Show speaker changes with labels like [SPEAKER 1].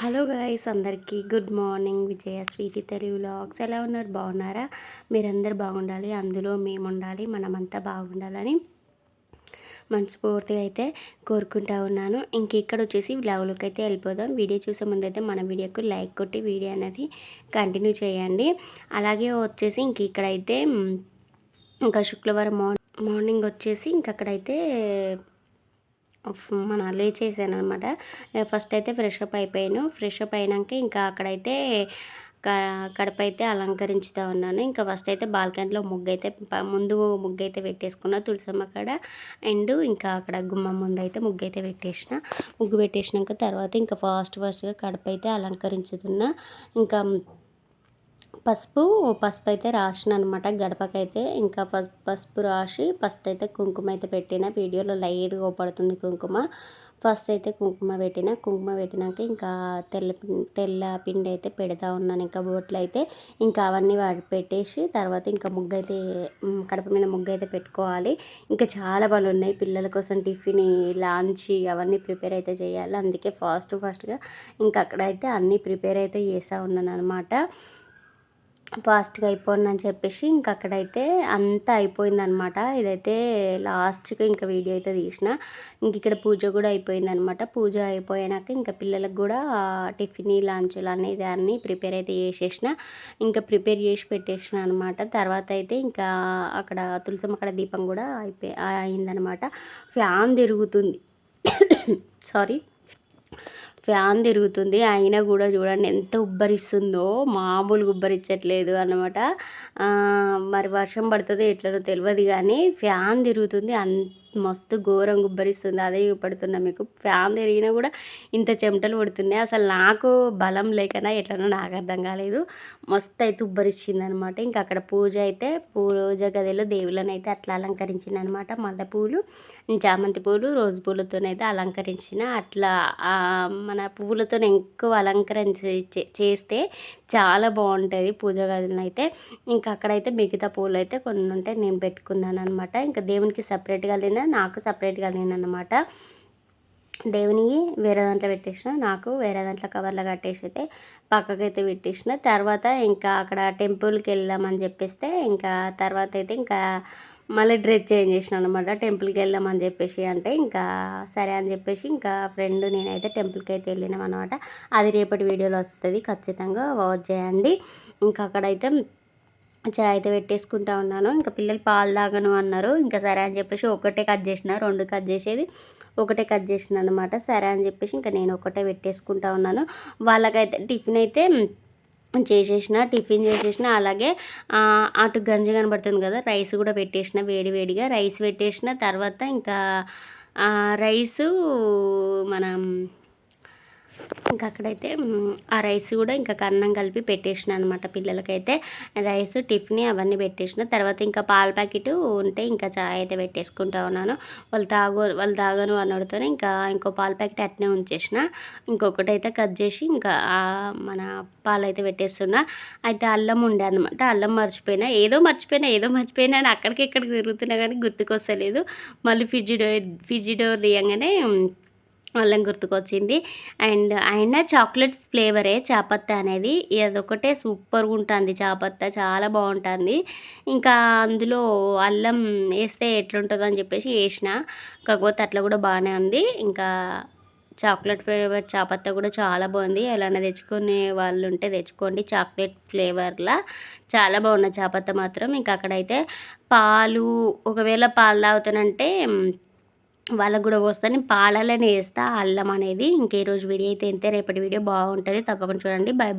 [SPEAKER 1] Hello guys, అందరికీ good morning. విజయ Sweety Telugu vlogs. ఎలా ఉన్నారు? బాగున్నారా? మీరందరూ బాగుండాలి, అందులో మేము ఉండాలి, మనమంతా బాగుండాలని మనస్ఫూర్తిగా అయితే కోరుకుంటా ఉన్నాను. ఇంక ఇక్కడ వచ్చేసి వ్లాగ్లోకి అయితే వెళ్ళిపోదాం. వీడియో చూసే ముందైతే మన వీడియోకు లైక్ కొట్టి వీడియో అనేది కంటిన్యూ చేయండి. అలాగే వచ్చేసి ఇంక ఇక్కడైతే ఇంకా శుక్రవారం మార్నింగ్ వచ్చేసి ఇంకక్కడైతే లేచేసాను అనమాట. ఫస్ట్ అయితే ఫ్రెష్ అప్ అయిపోయాను. ఫ్రెష్ అప్ అయినాక ఇంకా అక్కడైతే కడప అయితే అలంకరించుతూ ఉన్నాను. ఇంకా ఫస్ట్ అయితే బాల్కనీలో ముందు ముగ్గు అయితే పెట్టేసుకున్నా తులసమ్మ కాడ. అండ్ ఇంకా అక్కడ గుమ్మం ముందు అయితే ముగ్గు అయితే ముగ్గు పెట్టేసినాక తర్వాత ఇంకా ఫాస్ట్గా కడప అయితే అలంకరించుతున్నా. ఇంకా పసుపు అయితే రాసిన అనమాట గడపకైతే. ఇంకా పసుపు రాసి ఫస్ట్ అయితే కుంకుమ అయితే పెట్టిన. వీడియోలో లైట్గా పడుతుంది కుంకుమ. ఫస్ట్ అయితే కుంకుమ పెట్టినాక ఇంకా తెల్ల పిండి అయితే పెడతా ఉన్నాను. ఇంకా బొట్లు అయితే ఇంకా అవన్నీ పెట్టేసి తర్వాత ఇంకా ముగ్గు అయితే కడప మీద ముగ్గు అయితే పెట్టుకోవాలి. ఇంకా చాలా పనులు ఉన్నాయి. పిల్లల కోసం టిఫిన్, లంచ్ అవన్నీ ప్రిపేర్ అయితే చేయాలి. అందుకే ఫాస్ట్గా ఇంకా అక్కడైతే అన్నీ ప్రిపేర్ అయితే చేస్తూ ఉన్నాను అనమాట. ఫాస్ట్గా అయిపోయింది అని చెప్పేసి ఇంక అక్కడైతే అంతా అయిపోయిందనమాట. ఇదైతే లాస్ట్గా ఇంకా వీడియో అయితే తీసిన. ఇంక ఇక్కడ పూజ కూడా అయిపోయిందనమాట. పూజ అయిపోయాక ఇంకా పిల్లలకు కూడా టిఫిన్, లంచ్లు అనేది అన్నీ ప్రిపేర్ అయితే చేసేసిన. ఇంకా ప్రిపేర్ చేసి పెట్టేసిన అనమాట. తర్వాత అయితే ఇంకా అక్కడ తులసమ్మ అక్కడ దీపం కూడా అయిందనమాట. ఫ్యాన్ తిరుగుతుంది సారీ ఫ్యాన్ తిరుగుతుంది, అయినా కూడా చూడండి ఎంత ఉబ్బరిస్తుందో. మామూలుగా ఉబ్బరించట్లేదు అన్నమాట. మరి వర్షం పడుతుందో ఎట్లనో తెలియదు కానీ ఫ్యాన్ తిరుగుతుంది. మస్తు ఘోరంగా ఉబ్బరిస్తుంది. అదే చూపెడుతున్నా మీకు. ఫ్యాన్ తిరిగినా కూడా ఇంత చెమటలు పడుతున్నాయి. అసలు నాకు బలం లేకనా ఎట్లనో నాకు అర్థం కాలేదు. మస్తు అయితే ఉబ్బరిచ్చింది అనమాట. ఇంకా అక్కడ పూజ గదిలో దేవుళ్ళని అయితే అట్లా అలంకరించింది అనమాట. మల్లెపూలు, చామంతి పూలు, రోజు పూలతోనైతే అలంకరించిన. అట్లా మన పువ్వులతో ఎక్కువ చేస్తే చాలా బాగుంటుంది పూజ గదిలో అయితే. ఇంకా అక్కడైతే మిగతా పూలు అయితే కొన్ని ఉంటే నేను పెట్టుకున్నాను అనమాట. ఇంకా దేవునికి సపరేట్గా నాకు సపరేట్గా అనమాట. దేవునికి వేరే దాంట్లో పెట్టేసిన, నాకు వేరే దాంట్లో కవర్లో కట్టేసి అయితే పక్కకైతే పెట్టేసిన. తర్వాత ఇంకా అక్కడ టెంపుల్కి వెళ్దామని చెప్పేస్తే ఇంకా తర్వాత అయితే ఇంకా మళ్ళీ డ్రెస్ చేంజ్ చేసిన అనమాట. టెంపుల్కి వెళ్దామని చెప్పేసి అంటే ఇంకా సరే అని చెప్పేసి ఇంకా ఫ్రెండ్ నేనైతే టెంపుల్కి అయితే వెళ్ళినాం అనమాట. అది రేపటి వీడియోలో వస్తుంది, ఖచ్చితంగా వాచ్ చేయండి. ఇంకా అక్కడైతే చాయ్ అయితే పెట్టేసుకుంటా ఉన్నాను. ఇంకా పిల్లలు పాలు తాగను అన్నారు. ఇంకా సరే అని చెప్పేసి ఒకటే కట్ చేసిన, 2 కట్ చేసేది ఒకటే కట్ చేసిన అనమాట. సరే అని చెప్పేసి ఇంకా నేను ఒకటే పెట్టేసుకుంటా ఉన్నాను. వాళ్ళకైతే టిఫిన్ అయితే టిఫిన్ చేసేసిన. అలాగే అటు గంజి కనబడుతుంది కదా, రైస్ కూడా పెట్టేసిన. వేడిగా రైస్ పెట్టేసిన. తర్వాత ఇంకా రైసు మనం ఇంకా అక్కడైతే ఆ రైస్ కూడా ఇంకా అన్నం కలిపి పెట్టేసిన అనమాట. పిల్లలకైతే రైస్, టిఫిన్ అవన్నీ పెట్టేసిన. తర్వాత ఇంకా పాల ప్యాకెట్ ఉంటే ఇంకా చాయ్ అయితే పెట్టేసుకుంటా ఉన్నాను. వాళ్ళు తాగను అన్నడితోనే ఇంకా ఇంకో పాల ప్యాకెట్ అట్నే ఉంచేసిన. ఇంకొకటి అయితే కట్ చేసి ఇంకా మన పాలు అయితే పెట్టేస్తున్నా. అయితే అల్లం ఉండే అనమాట. అల్లం మర్చిపోయినా అని అక్కడికి ఇక్కడికి తిరుగుతున్నా కానీ గుర్తుకొస్తలేదు. మళ్ళీ ఫ్రిడ్జ్ డోర్ తీయంగానే అల్లం గుర్తుకొచ్చింది. అండ్ చాక్లెట్ ఫ్లేవరే చాపత్త అనేది. అదొకటే సూపర్గా ఉంటుంది. చాపత్త చాలా బాగుంటుంది. ఇంకా అందులో అల్లం వేస్తే ఎట్లుంటుందో అని చెప్పేసి వేసిన. కాకపోతే అట్లా కూడా బాగానే ఉంది. ఇంకా చాక్లెట్ ఫ్లేవర్ చాపత్త కూడా చాలా బాగుంది. ఎలానే తెచ్చుకునే వాళ్ళు ఉంటే తెచ్చుకోండి. చాక్లెట్ ఫ్లేవర్లా చాలా బాగున్నాయి చాపత్త మాత్రం. ఇంకా అక్కడైతే ఒకవేళ పాలు తాగుతానంటే వాళ్ళకు కూడా పోస్తాను. పాలలోనే వేస్తా అల్లం అనేది. ఇంక ఈరోజు వీడియో అయితే ఇంతే. రేపటి వీడియో బాగుంటుంది, తప్పకుండా చూడండి. బాయ్.